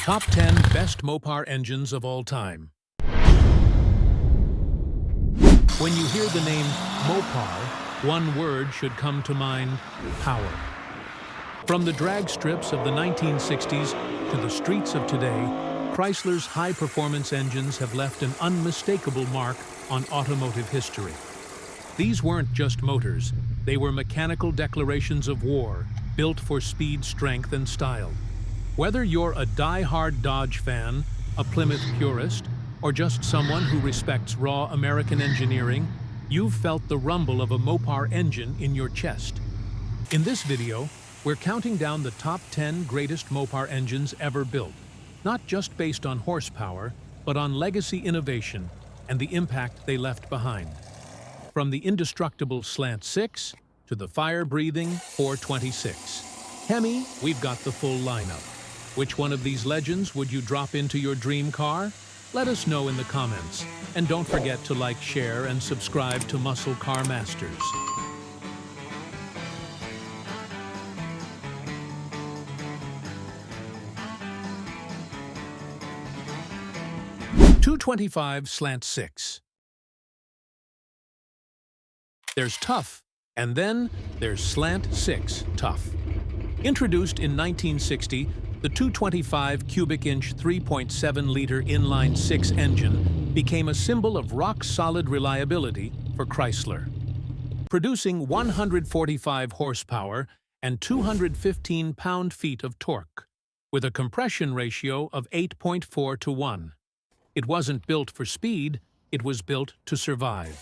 Top 10 Best Mopar Engines of All Time. When you hear the name Mopar, one word should come to mind: power. From the drag strips of the 1960s to the streets of today, Chrysler's high-performance engines have left an unmistakable mark on automotive history. These weren't just motors, they were mechanical declarations of war, built for speed, strength, and style. Whether you're a die-hard Dodge fan, a Plymouth purist, or just someone who respects raw American engineering, you've felt the rumble of a Mopar engine in your chest. In this video, we're counting down the top 10 greatest Mopar engines ever built, not just based on horsepower, but on legacy innovation and the impact they left behind. From the indestructible Slant 6 to the fire-breathing 426. HEMI, we've got the full lineup. Which one of these legends would you drop into your dream car? Let us know in the comments. And don't forget to like, share, and subscribe to Muscle Car Masters. .225 Slant 6. There's tough, and then there's Slant 6 tough. Introduced in 1960, the 225 cubic inch 3.7-liter inline-six engine became a symbol of rock-solid reliability for Chrysler. Producing 145 horsepower and 215 pound-feet of torque, with a compression ratio of 8.4 to 1. It wasn't built for speed, it was built to survive.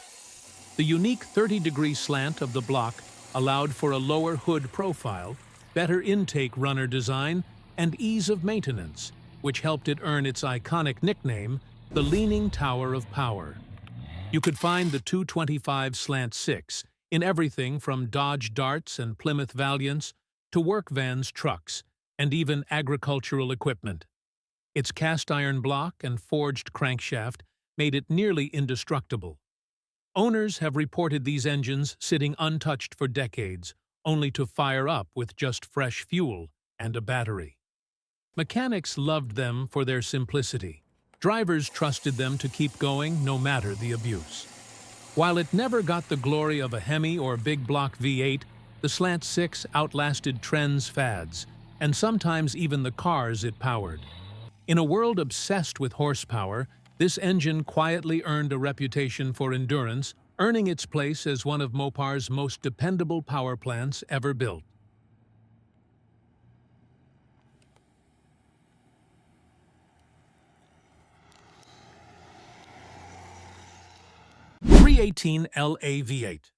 The unique 30-degree slant of the block allowed for a lower hood profile, better intake runner design, and ease of maintenance, which helped it earn its iconic nickname, the Leaning Tower of Power. You could find the 225 Slant 6 in everything from Dodge Darts and Plymouth Valiants to work vans, trucks, and even agricultural equipment. Its cast-iron block and forged crankshaft made it nearly indestructible. Owners have reported these engines sitting untouched for decades, only to fire up with just fresh fuel and a battery. Mechanics loved them for their simplicity. Drivers trusted them to keep going no matter the abuse. While it never got the glory of a HEMI or big block V8, the Slant 6 outlasted trends, fads, and sometimes even the cars it powered. In a world obsessed with horsepower, this engine quietly earned a reputation for endurance, earning its place as one of Mopar's most dependable power plants ever built. .318 LA V8.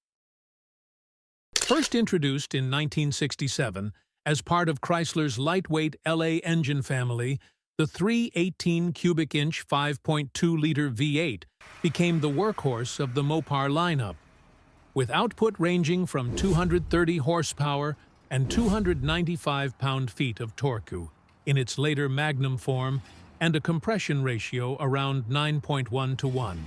First introduced in 1967 as part of Chrysler's lightweight LA engine family, the 318 cubic inch 5.2-liter V8 became the workhorse of the Mopar lineup. With output ranging from 230 horsepower and 295 pound-feet of torque in its later Magnum form and a compression ratio around 9.1 to 1.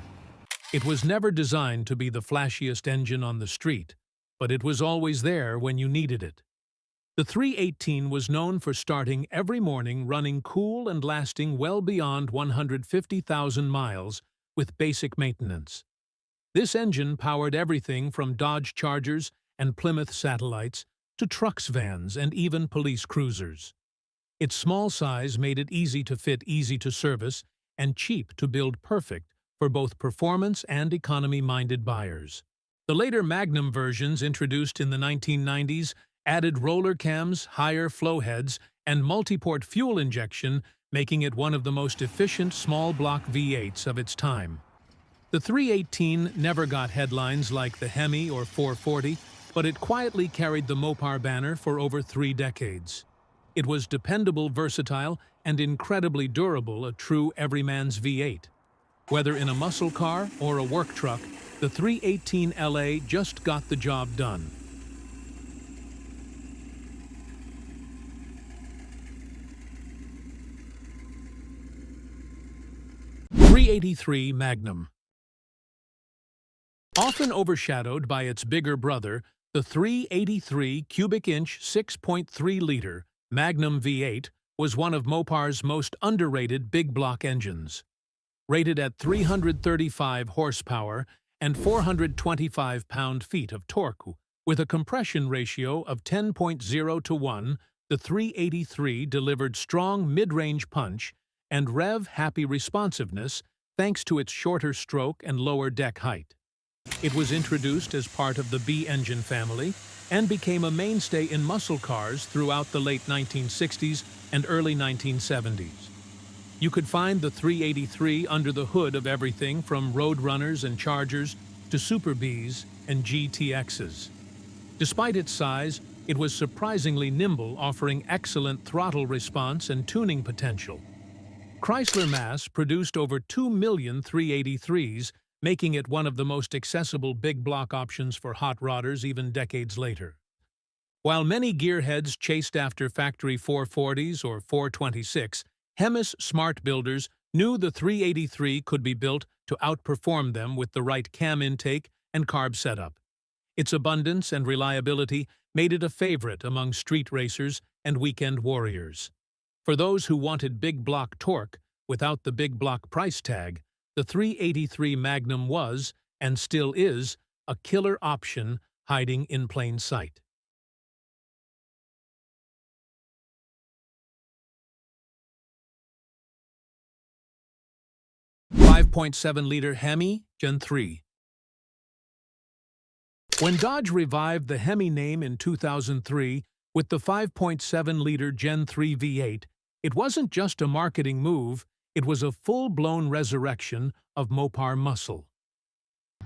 It was never designed to be the flashiest engine on the street, but it was always there when you needed it. The 318 was known for starting every morning running cool and lasting well beyond 150,000 miles with basic maintenance. This engine powered everything from Dodge Chargers and Plymouth Satellites to trucks, vans, and even police cruisers. Its small size made it easy to fit, easy to service, and cheap to build, perfect for both performance and economy-minded buyers. The later Magnum versions, introduced in the 1990s, added roller cams, higher flow heads, and multi-port fuel injection, making it one of the most efficient small-block V8s of its time. The 318 never got headlines like the HEMI or 440, but it quietly carried the Mopar banner for over 3 decades. It was dependable, versatile, and incredibly durable, a true everyman's V8. Whether in a muscle car or a work truck, the 318 LA just got the job done. .383 Magnum. Often overshadowed by its bigger brother, the 383 cubic inch 6.3-liter Magnum V8 was one of Mopar's most underrated big block engines. Rated at 335 horsepower and 425 pound-feet of torque, with a compression ratio of 10.0 to 1, the 383 delivered strong mid-range punch and rev-happy responsiveness thanks to its shorter stroke and lower deck height. It was introduced as part of the B engine family and became a mainstay in muscle cars throughout the late 1960s and early 1970s. You could find the 383 under the hood of everything from Roadrunners and Chargers to Super Bs and GTXs. Despite its size, it was surprisingly nimble, offering excellent throttle response and tuning potential. Chrysler mass produced over 2 million 383s, making it one of the most accessible big block options for hot rodders even decades later. While many gearheads chased after factory 440s or 426, HEMI's smart builders knew the 383 could be built to outperform them with the right cam intake and carb setup. Its abundance and reliability made it a favorite among street racers and weekend warriors. For those who wanted big block torque without the big block price tag, the 383 Magnum was, and still is, a killer option hiding in plain sight. 5.7-liter HEMI Gen III. When Dodge revived the HEMI name in 2003 with the 5.7-liter Gen III V8, it wasn't just a marketing move, it was a full-blown resurrection of Mopar muscle.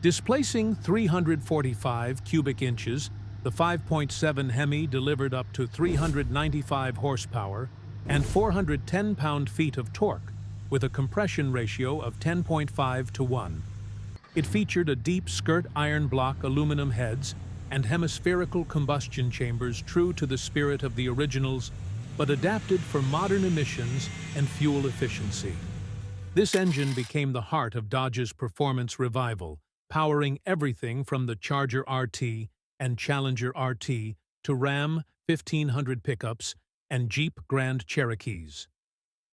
Displacing 345 cubic inches, the 5.7 HEMI delivered up to 395 horsepower and 410 pound-feet of torque, with a compression ratio of 10.5 to 1. It featured a deep skirt iron block aluminum heads and hemispherical combustion chambers true to the spirit of the originals, but adapted for modern emissions and fuel efficiency. This engine became the heart of Dodge's performance revival, powering everything from the Charger RT and Challenger RT to Ram 1500 pickups and Jeep Grand Cherokees.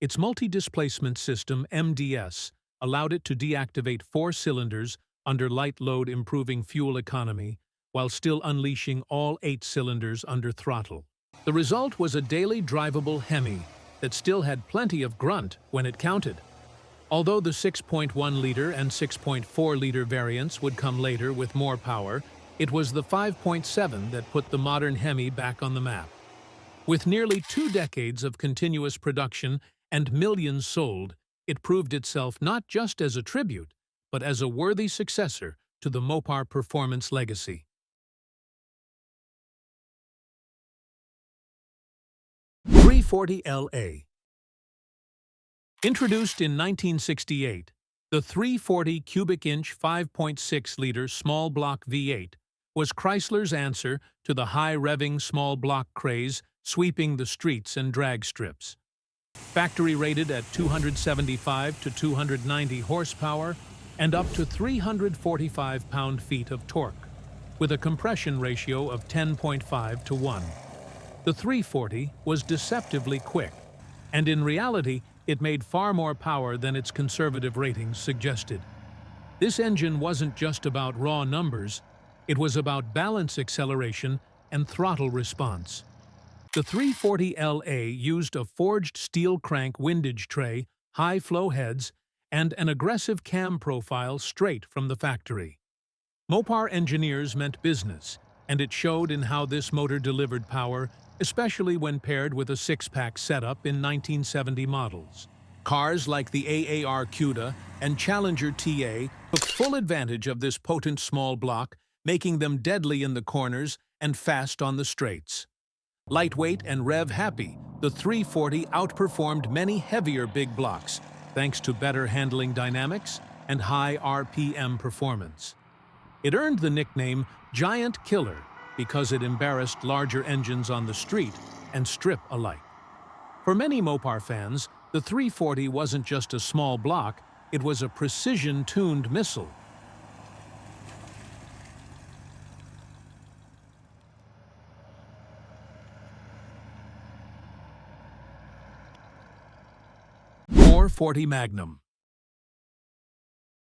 Its multi-displacement system, MDS, allowed it to deactivate 4 cylinders under light load, improving fuel economy, while still unleashing all 8 cylinders under throttle. The result was a daily drivable HEMI that still had plenty of grunt when it counted. Although the 6.1-liter and 6.4-liter variants would come later with more power, it was the 5.7 that put the modern HEMI back on the map. With nearly 2 decades of continuous production and millions sold, it proved itself not just as a tribute, but as a worthy successor to the Mopar performance legacy. 340 LA. Introduced in 1968, the 340 cubic inch 5.6-liter small block V8 was Chrysler's answer to the high-revving small block craze sweeping the streets and drag strips. Factory rated at 275 to 290 horsepower and up to 345 pound-feet of torque, with a compression ratio of 10.5 to 1. The 340 was deceptively quick, and in reality, it made far more power than its conservative ratings suggested. This engine wasn't just about raw numbers, it was about balance acceleration and throttle response. The 340 LA used a forged steel crank windage tray, high flow heads, and an aggressive cam profile straight from the factory. Mopar engineers meant business, and it showed in how this motor delivered power, especially when paired with a 6-pack setup in 1970 models. Cars like the AAR CUDA and Challenger TA took full advantage of this potent small block, making them deadly in the corners and fast on the straights. Lightweight and rev-happy, the 340 outperformed many heavier big blocks, thanks to better handling dynamics and high RPM performance. It earned the nickname Giant Killer because it embarrassed larger engines on the street and strip alike. For many Mopar fans, the 340 wasn't just a small block, it was a precision-tuned missile. 440 Magnum.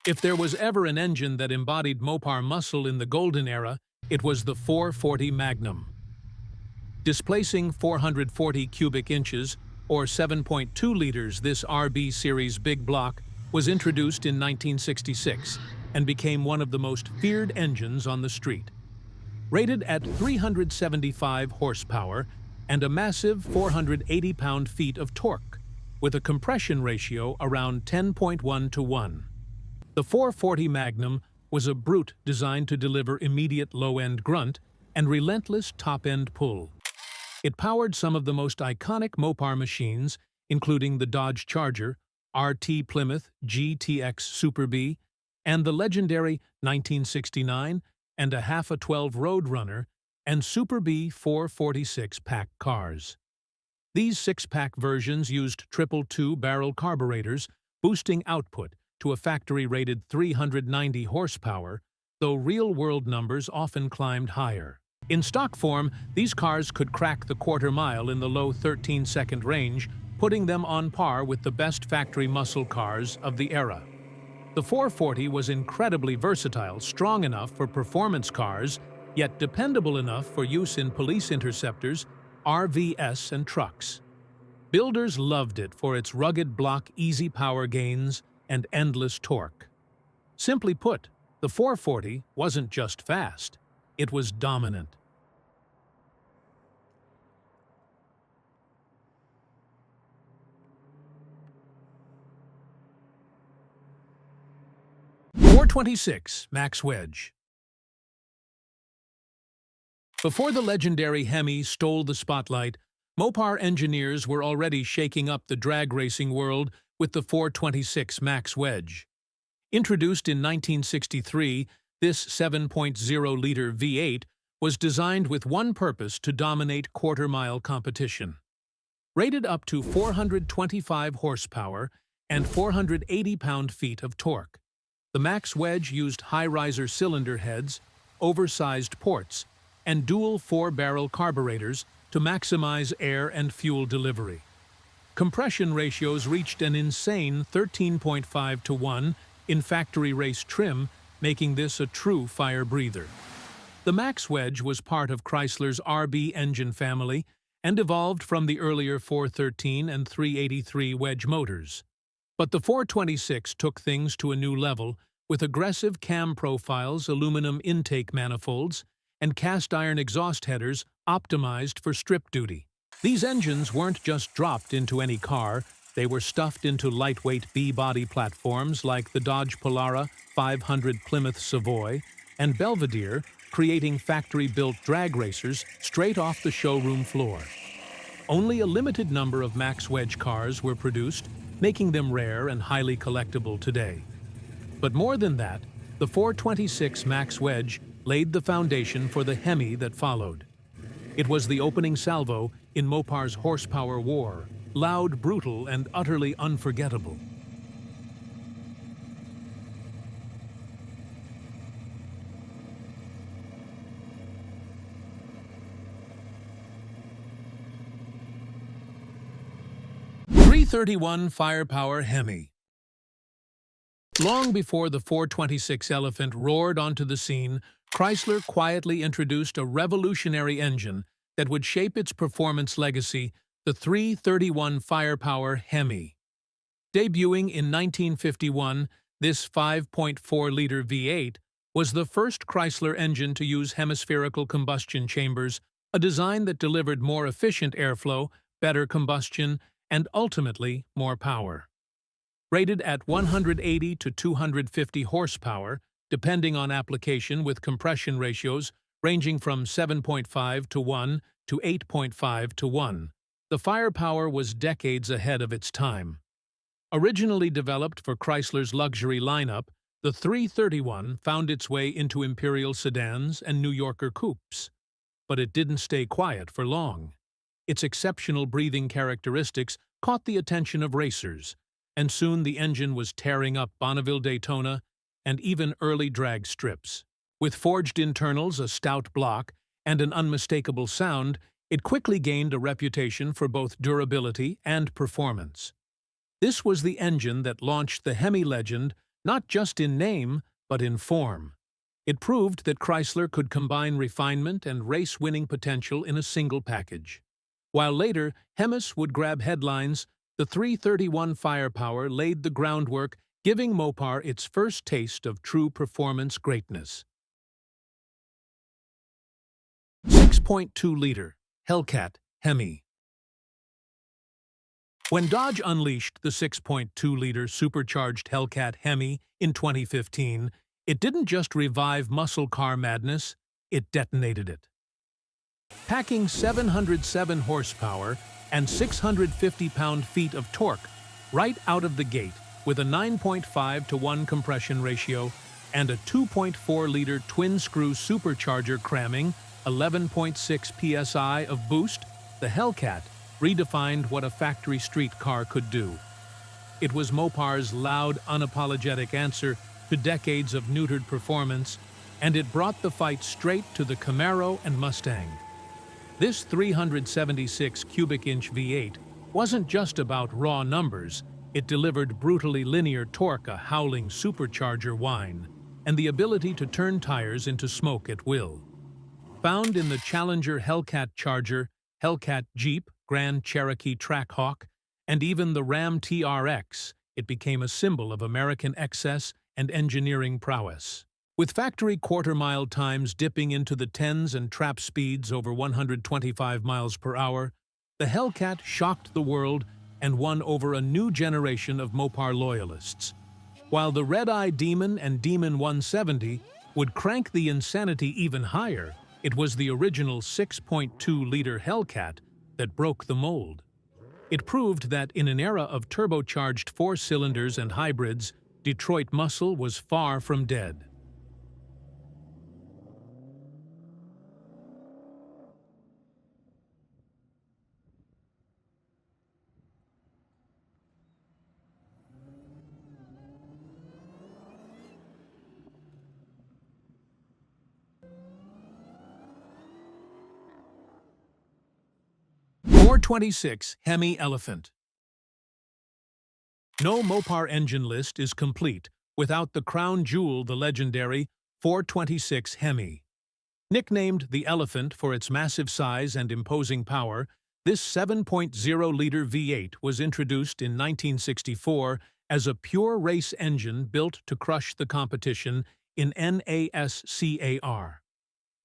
If there was ever an engine that embodied Mopar muscle in the golden era, it was the 440 Magnum. Displacing 440 cubic inches, or 7.2 liters, this RB Series big block was introduced in 1966 and became one of the most feared engines on the street. Rated at 375 horsepower and a massive 480 pound-feet of torque, with a compression ratio around 10.1 to 1. The 440 Magnum was a brute designed to deliver immediate low-end grunt and relentless top-end pull. It powered some of the most iconic Mopar machines, including the Dodge Charger, RT Plymouth GTX Super B, and the legendary 1969 and a half a 12 Roadrunner and Super B 446 pack cars. These six-pack versions used triple two-barrel carburetors, boosting output to a factory-rated 390 horsepower, though real-world numbers often climbed higher. In stock form, these cars could crack the quarter-mile in the low 13-second range, putting them on par with the best factory muscle cars of the era. The 440 was incredibly versatile, strong enough for performance cars, yet dependable enough for use in police interceptors, RVs, and trucks. Builders loved it for its rugged block, easy power gains, and endless torque. Simply put, the 440 wasn't just fast, it was dominant. .426 Max Wedge. Before the legendary HEMI stole the spotlight, Mopar engineers were already shaking up the drag racing world with the 426 Max Wedge. Introduced in 1963, this 7.0-liter V8 was designed with one purpose: to dominate quarter-mile competition. Rated up to 425 horsepower and 480 pound-feet of torque, the Max Wedge used high-riser cylinder heads, oversized ports, and dual four-barrel carburetors to maximize air and fuel delivery. Compression ratios reached an insane 13.5 to 1 in factory race trim, making this a true fire breather. The Max Wedge was part of Chrysler's RB engine family and evolved from the earlier 413 and 383 Wedge motors. But the 426 took things to a new level with aggressive cam profiles, aluminum intake manifolds, and cast-iron exhaust headers optimized for strip duty. These engines weren't just dropped into any car, they were stuffed into lightweight B-body platforms like the Dodge Polara 500 Plymouth Savoy and Belvedere, creating factory-built drag racers straight off the showroom floor. Only a limited number of Max Wedge cars were produced, making them rare and highly collectible today. But more than that, the 426 Max Wedge laid the foundation for the HEMI that followed. It was the opening salvo in Mopar's horsepower war, loud, brutal, and utterly unforgettable. .331 FirePower HEMI. Long before the 426 Elephant roared onto the scene, Chrysler quietly introduced a revolutionary engine that would shape its performance legacy, the 331 FirePower HEMI. Debuting in 1951, this 5.4-liter V8 was the first Chrysler engine to use hemispherical combustion chambers, a design that delivered more efficient airflow, better combustion, and ultimately more power. Rated at 180 to 250 horsepower, depending on application, with compression ratios ranging from 7.5 to 1 to 8.5 to 1. The FirePower was decades ahead of its time. Originally developed for Chrysler's luxury lineup, the 331 found its way into Imperial sedans and New Yorker coupes. But it didn't stay quiet for long. Its exceptional breathing characteristics caught the attention of racers, and soon the engine was tearing up Bonneville Daytona and even early drag strips. With forged internals, a stout block, and an unmistakable sound, it quickly gained a reputation for both durability and performance. This was the engine that launched the HEMI legend, not just in name, but in form. It proved that Chrysler could combine refinement and race-winning potential in a single package. While later, HEMIS would grab headlines, the 331 FirePower laid the groundwork, giving Mopar its first taste of true performance greatness. 6.2-liter Hellcat HEMI. When Dodge unleashed the 6.2-liter supercharged Hellcat HEMI in 2015, it didn't just revive muscle car madness, it detonated it. Packing 707 horsepower and 650 pound-feet of torque right out of the gate with a 9.5-to-1 compression ratio and a 2.4-liter twin-screw supercharger cramming 11.6 psi of boost, the Hellcat redefined what a factory street car could do. It was Mopar's loud, unapologetic answer to decades of neutered performance, and it brought the fight straight to the Camaro and Mustang. This 376 cubic inch V8 wasn't just about raw numbers, it delivered brutally linear torque, a howling supercharger whine, and the ability to turn tires into smoke at will. Found in the Challenger Hellcat Charger, Hellcat Jeep, Grand Cherokee Trackhawk, and even the Ram TRX, it became a symbol of American excess and engineering prowess. With factory quarter-mile times dipping into the tens and trap speeds over 125 miles per hour, the Hellcat shocked the world and won over a new generation of Mopar loyalists. While the Red-Eye Demon and Demon 170 would crank the insanity even higher, it was the original 6.2-liter Hellcat that broke the mold. It proved that in an era of turbocharged four-cylinders and hybrids, Detroit muscle was far from dead. .426 HEMI Elephant. No Mopar engine list is complete without the crown jewel, the legendary .426 HEMI. Nicknamed the Elephant for its massive size and imposing power, this 7.0-liter V8 was introduced in 1964 as a pure race engine built to crush the competition in NASCAR.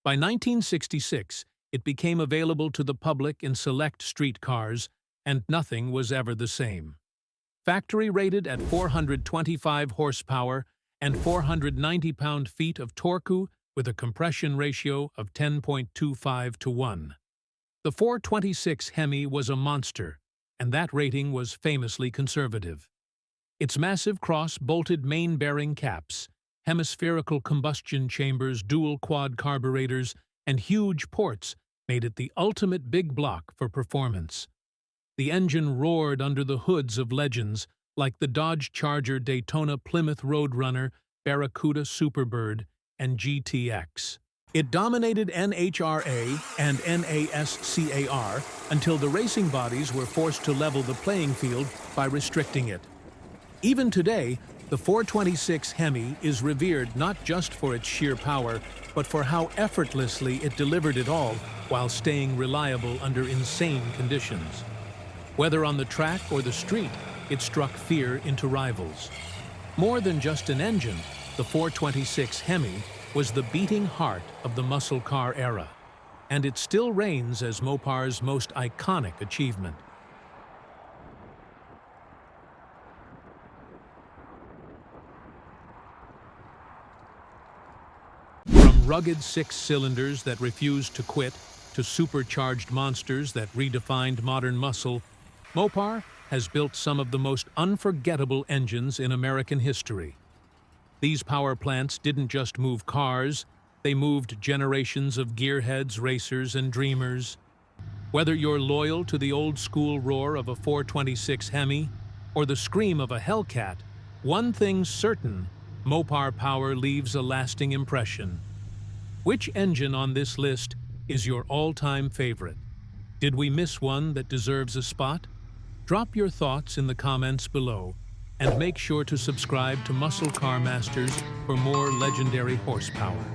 By 1966, it became available to the public in select street cars, and nothing was ever the same. Factory rated at 425 horsepower and 490 pound-feet of torque with a compression ratio of 10.25 to 1. The .426 HEMI was a monster, and that rating was famously conservative. Its massive cross-bolted main-bearing caps, hemispherical combustion chambers, dual quad carburetors, and huge ports made it the ultimate big block for performance. The engine roared under the hoods of legends like the Dodge Charger, Daytona, Plymouth Roadrunner, Barracuda Superbird, and GTX. It dominated NHRA and NASCAR until the racing bodies were forced to level the playing field by restricting it. Even today, the .426 HEMI is revered not just for its sheer power, but for how effortlessly it delivered it all while staying reliable under insane conditions. Whether on the track or the street, it struck fear into rivals. More than just an engine, the .426 HEMI was the beating heart of the muscle car era, and it still reigns as Mopar's most iconic achievement. From rugged six cylinders that refused to quit to supercharged monsters that redefined modern muscle, Mopar has built some of the most unforgettable engines in American history. These power plants didn't just move cars, they moved generations of gearheads, racers, and dreamers. Whether you're loyal to the old-school roar of a .426 HEMI or the scream of a Hellcat, one thing's certain: Mopar power leaves a lasting impression. Which engine on this list is your all-time favorite? Did we miss one that deserves a spot? Drop your thoughts in the comments below, and make sure to subscribe to Muscle Car Masters for more legendary horsepower.